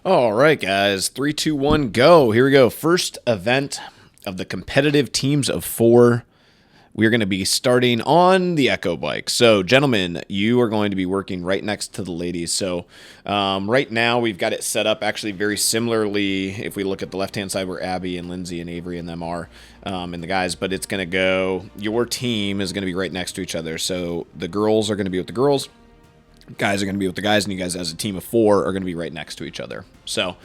All right, guys. 3, 2, 1, go. Here we go. First event of the competitive teams of 4. We're going to be starting on the Echo bike. So, gentlemen, you are going to be working right next to the ladies. So, right now we've got it set up actually very similarly. If we look at the left-hand side where Abby and Lindsay and Avery and them are, and the guys, but it's going to go, your team is going to be right next to each other. So, the girls are going to be with the girls. Guys are going to be with the guys, and you guys as a team of 4 are going to be right next to each other. So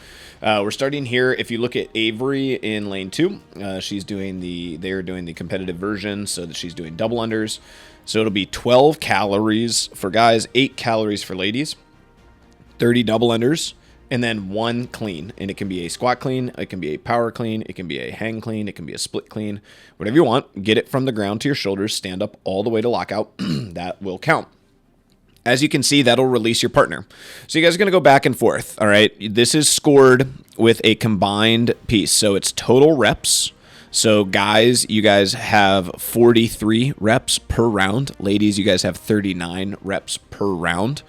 we're starting here. If you look at Avery in lane 2, they're doing the competitive version, so that she's doing double unders. So it'll be 12 calories for guys, 8 calories for ladies, 30 double unders, and then 1 clean. And it can be a squat clean, it can be a power clean, it can be a hang clean, it can be a split clean, whatever you want. Get it from the ground to your shoulders, stand up all the way to lockout. That will count. As you can see, that'll release your partner. So you guys are going to go back and forth, all right? This is scored with a combined piece, so it's total reps. So guys, you guys have 43 reps per round. Ladies, you guys have 39 reps per round.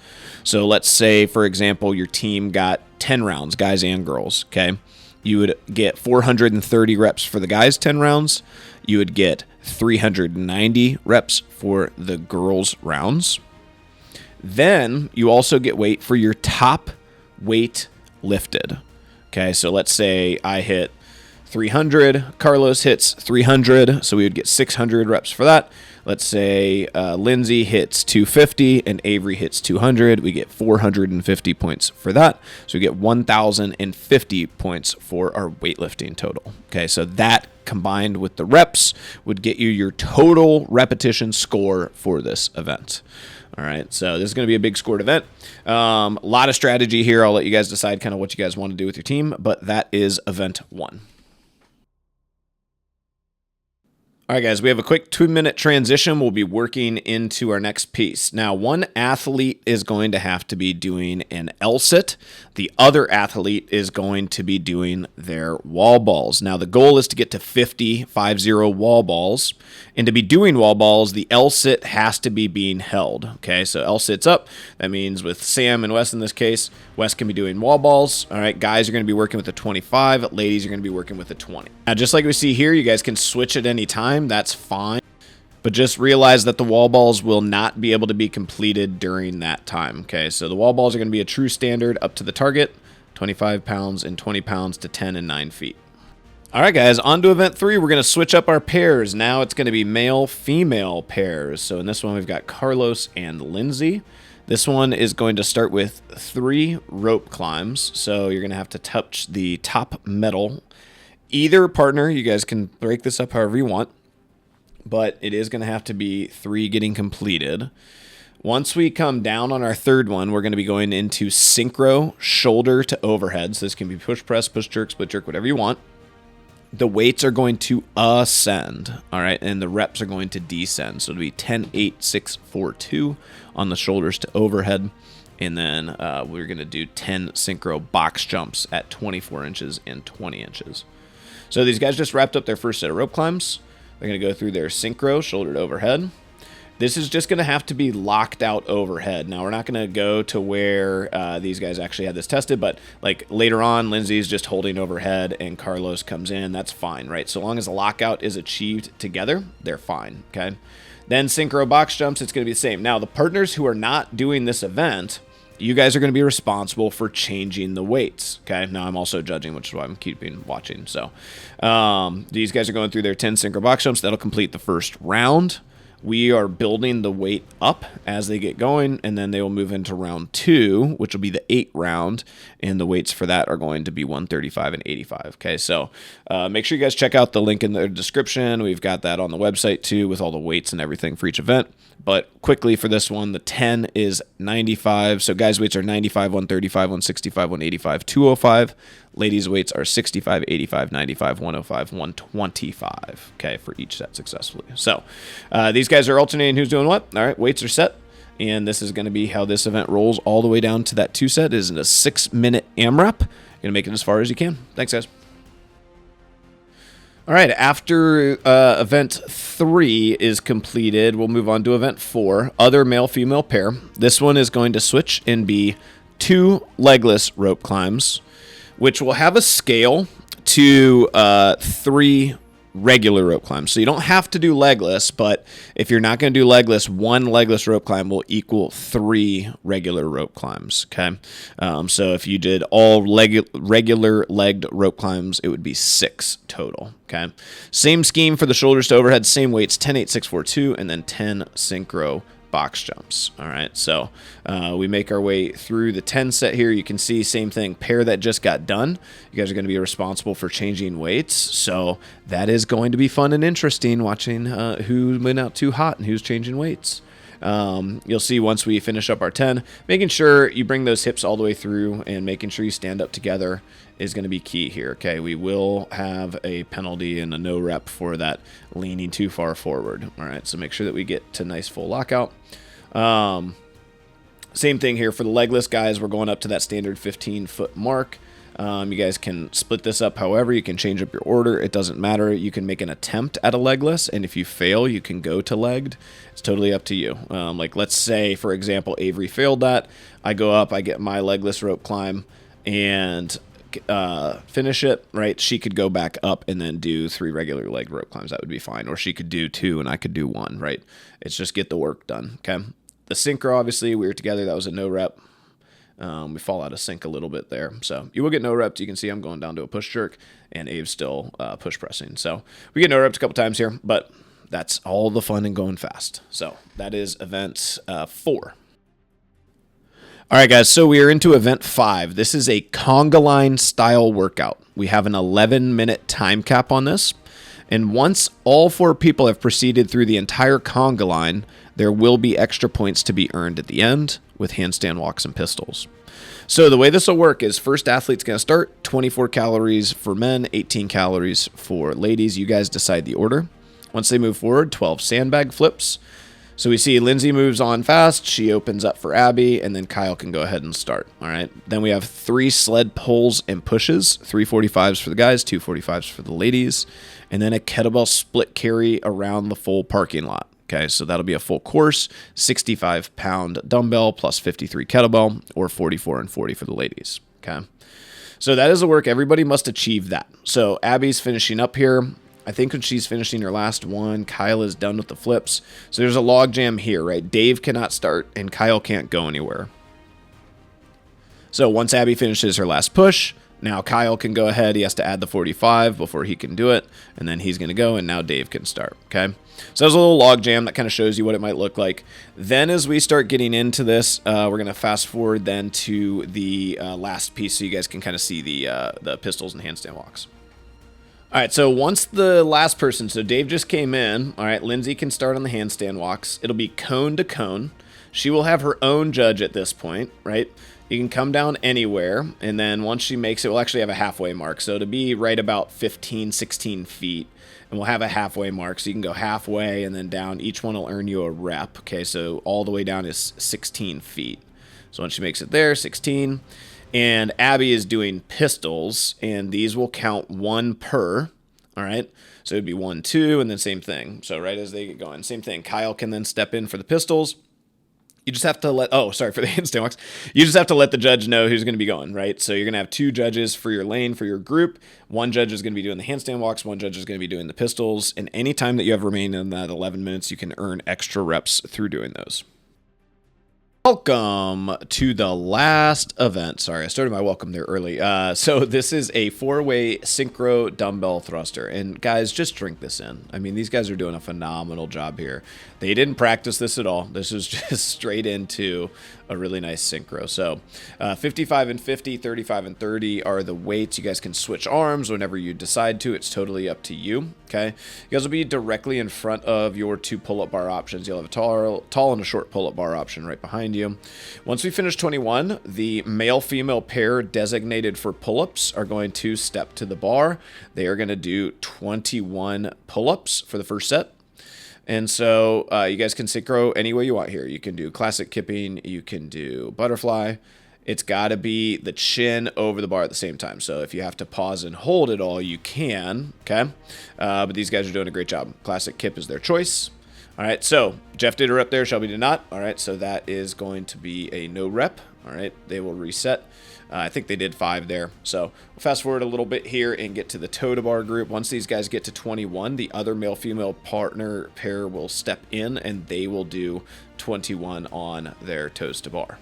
So let's say, for example, your team got 10 rounds, guys and girls, okay? You would get 430 reps for the guys' 10 rounds. You would get 390 reps for the girls' rounds. Then you also get weight for your top weight lifted. Okay, so let's say I hit 300, Carlos hits 300, so we would get 600 reps for that. Let's say Lindsay hits 250 and Avery hits 200. We get 450 points for that. So we get 1,050 points for our weightlifting total. Okay, so that combined with the reps would get you your total repetition score for this event. All right, so this is going to be a big scored event. A lot of strategy here. I'll let you guys decide kind of what you guys want to do with your team, but that is event 1. All right, guys, we have a quick 2-minute transition. We'll be working into our next piece. Now, one athlete is going to have to be doing an L-sit. The other athlete is going to be doing their wall balls. Now, the goal is to get to 50 wall balls. And to be doing wall balls, the L-sit has to be being held. Okay, so L-sit's up. That means with Sam and Wes in this case, Wes can be doing wall balls. All right, guys are going to be working with a 25. Ladies are going to be working with a 20. Now, just like we see here, you guys can switch at any time. That's fine. But just realize that the wall balls will not be able to be completed during that time. Okay, so the wall balls are going to be a true standard up to the target, 25 pounds and 20 pounds to 10 and 9 feet. All right, guys, on to event 3. We're going to switch up our pairs. Now it's going to be male-female pairs. So in this one, we've got Carlos and Lindsay. This one is going to start with 3 rope climbs. So you're going to have to touch the top metal. Either partner, you guys can break this up however you want, but it is going to have to be 3 getting completed. Once we come down on our third one, we're going to be going into synchro shoulder to overhead. So this can be push press, push jerk, split jerk, whatever you want. The weights are going to ascend, all right, and the reps are going to descend. So it'll be 10, 8, 6, 4, 2 on the shoulders to overhead. And then we're going to do 10 synchro box jumps at 24 inches and 20 inches. So these guys just wrapped up their first set of rope climbs. They're going to go through their synchro shoulder to overhead. This is just going to have to be locked out overhead. Now, we're not going to go to where these guys actually had this tested, but like later on, Lindsay's just holding overhead and Carlos comes in. That's fine, right? So long as the lockout is achieved together, they're fine, okay? Then synchro box jumps, it's going to be the same. Now, the partners who are not doing this event, you guys are going to be responsible for changing the weights, okay? Now, I'm also judging, which is why I'm keeping watching. So these guys are going through their 10 synchro box jumps. That'll complete the first round. We are building the weight up as they get going, and then they will move into round 2, which will be the 8 round, and the weights for that are going to be 135 and 85. Okay, so make sure you guys check out the link in the description. We've got that on the website too with all the weights and everything for each event. But quickly for this one, the 10 is 95. So guys' weights are 95, 135, 165, 185, 205. Ladies' weights are 65, 85, 95, 105, 125, okay, for each set successfully. So these guys are alternating who's doing what. All right, weights are set, and this is going to be how this event rolls all the way down to that 2 set. It is in a 6-minute AMRAP. You're going to make it as far as you can. Thanks, guys. All right, after event 3 is completed, we'll move on to event 4, other male-female pair. This one is going to switch and be 2 legless rope climbs. which will have a scale to 3 regular rope climbs. So you don't have to do legless, but if you're not going to do legless, 1 legless rope climb will equal 3 regular rope climbs. Okay. So if you did all regular legged rope climbs, it would be 6 total. Okay. Same scheme for the shoulders to overhead, same weights, 10, 8, 6, 4, 2, and then 10 synchro box jumps. All right, so we make our way through the 10 set here. You can see same thing, pair that just got done. You guys are going to be responsible for changing weights, so that is going to be fun and interesting, watching who went out too hot and who's changing weights. You'll see once we finish up our 10, making sure you bring those hips all the way through and making sure you stand up together is going to be key here. Okay, we will have a penalty and a no rep for that leaning too far forward. All right, so make sure that we get to nice full lockout. Same thing here for the legless guys. We're going up to that standard 15-foot mark. You guys can split this up however. You can change up your order. It doesn't matter. You can make an attempt at a legless, and if you fail, you can go to legged. It's totally up to you. Like let's say, for example, Avery failed that. I go up, I get my legless rope climb, and finish it, right? She could go back up and then do 3 regular leg rope climbs. That would be fine. Or she could do 2 and I could do 1, right? It's just get the work done, okay? The synchro, obviously, we were together. That was a no rep. We fall out of sync a little bit there. So you will get no reps. You can see I'm going down to a push jerk, and Abe's still push pressing. So we get no reps a couple times here, but that's all the fun and going fast. So that is event 4. All right, guys, so we are into event 5. This is a conga line style workout. We have an 11-minute time cap on this. And once all 4 people have proceeded through the entire conga line, there will be extra points to be earned at the end with handstand walks and pistols. So the way this will work is first athlete's going to start, 24 calories for men, 18 calories for ladies. You guys decide the order. Once they move forward, 12 sandbag flips. So we see Lindsay moves on fast. She opens up for Abby, and then Kyle can go ahead and start. All right. Then we have 3 sled pulls and pushes, 3 45s for the guys, 2 45s for the ladies, and then a kettlebell split carry around the full parking lot. Okay, so that'll be a full course, 65-pound dumbbell plus 53 kettlebell, or 44 and 40 for the ladies. Okay, so that is the work. Everybody must achieve that. So Abby's finishing up here. I think when she's finishing her last one, Kyle is done with the flips. So there's a log jam here, right? Dave cannot start, and Kyle can't go anywhere. So once Abby finishes her last push, now Kyle can go ahead. He has to add the 45 before he can do it, and then he's going to go, and now Dave can start, okay? So there's a little log jam that kind of shows you what it might look like. Then as we start getting into this, we're going to fast forward then to the last piece so you guys can kind of see the pistols and handstand walks. All right, so once the last person, so Dave just came in, all right, Lindsay can start on the handstand walks. It'll be cone to cone. She will have her own judge at this point, right? You can come down anywhere, and then once she makes it, we'll actually have a halfway mark. So it'll be right about 15, 16 feet, and we'll have a halfway mark. So you can go halfway and then down. Each one will earn you a rep, okay? So all the way down is 16 feet. So once she makes it there, 16. And Abby is doing pistols, and these will count 1 per, all right? So it'd be 1, 2, and then same thing. So right as they get going, same thing. Kyle can then step in for the pistols. You just have to for the handstand walks. You just have to let the judge know who's going to be going, right? So you're going to have 2 judges for your lane, for your group. 1 judge is going to be doing the handstand walks. 1 judge is going to be doing the pistols. And any time that you have remaining in that 11 minutes, you can earn extra reps through doing those. Welcome to the last event. Sorry, I started my welcome there early. So this is a 4-way synchro dumbbell thruster. And guys, just drink this in. I mean, these guys are doing a phenomenal job here. They didn't practice this at all. This is just straight into a really nice synchro. So 55 and 50, 35 and 30 are the weights. You guys can switch arms whenever you decide to. It's totally up to you. Okay. You guys will be directly in front of your 2 pull-up bar options. You'll have a tall and a short pull-up bar option right behind you. Once we finish 21, the male-female pair designated for pull-ups are going to step to the bar. They are going to do 21 pull-ups for the first set. And so you guys can synchro any way you want here. You can do classic kipping. You can do butterfly. It's got to be the chin over the bar at the same time. So if you have to pause and hold it all, you can, okay? But these guys are doing a great job. Classic kip is their choice. All right, so Jeff did a rep there. Shelby did not. All right, so that is going to be a no rep. All right, they will reset. I think they did 5 there. So we'll fast forward a little bit here and get to the toe to bar group. Once these guys get to 21, the other male-female partner pair will step in and they will do 21 on their toes to bar.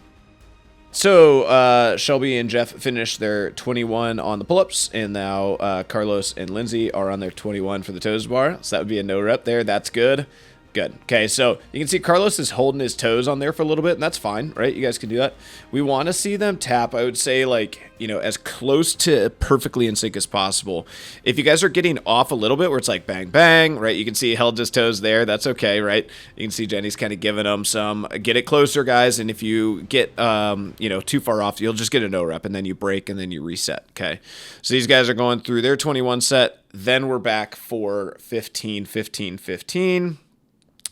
So Shelby and Jeff finished their 21 on the pull-ups, and now Carlos and Lindsay are on their 21 for the toes to bar. So that would be a no rep there. That's good. Good. Okay, so you can see Carlos is holding his toes on there for a little bit, and that's fine, right? You guys can do that. We want to see them tap, I would say, like, you know, as close to perfectly in sync as possible. If you guys are getting off a little bit where it's like bang, bang, right? You can see he held his toes there. That's okay, right? You can see Jenny's kind of giving them some, get it closer, guys, and if you get, you know, too far off, you'll just get a no rep, and then you break, and then you reset, okay? So these guys are going through their 21 set. Then we're back for 15, 15, 15.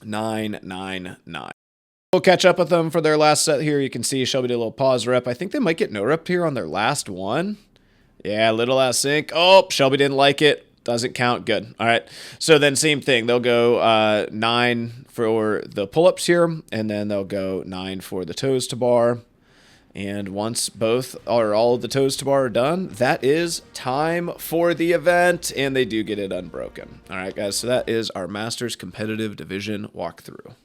9, 9, 9. We'll catch up with them for their last set here. You can see Shelby did a little pause rep. I think they might get no rep here on their last one. Yeah, little ass sync. Oh, Shelby didn't like it. Doesn't count. Good. All right. So then same thing. They'll go 9 for the pull-ups here, and then they'll go 9 for the toes to bar. And once both or all of the toes to bar are done, that is time for the event, and they do get it unbroken. All right, guys, so that is our Masters Competitive Division walkthrough.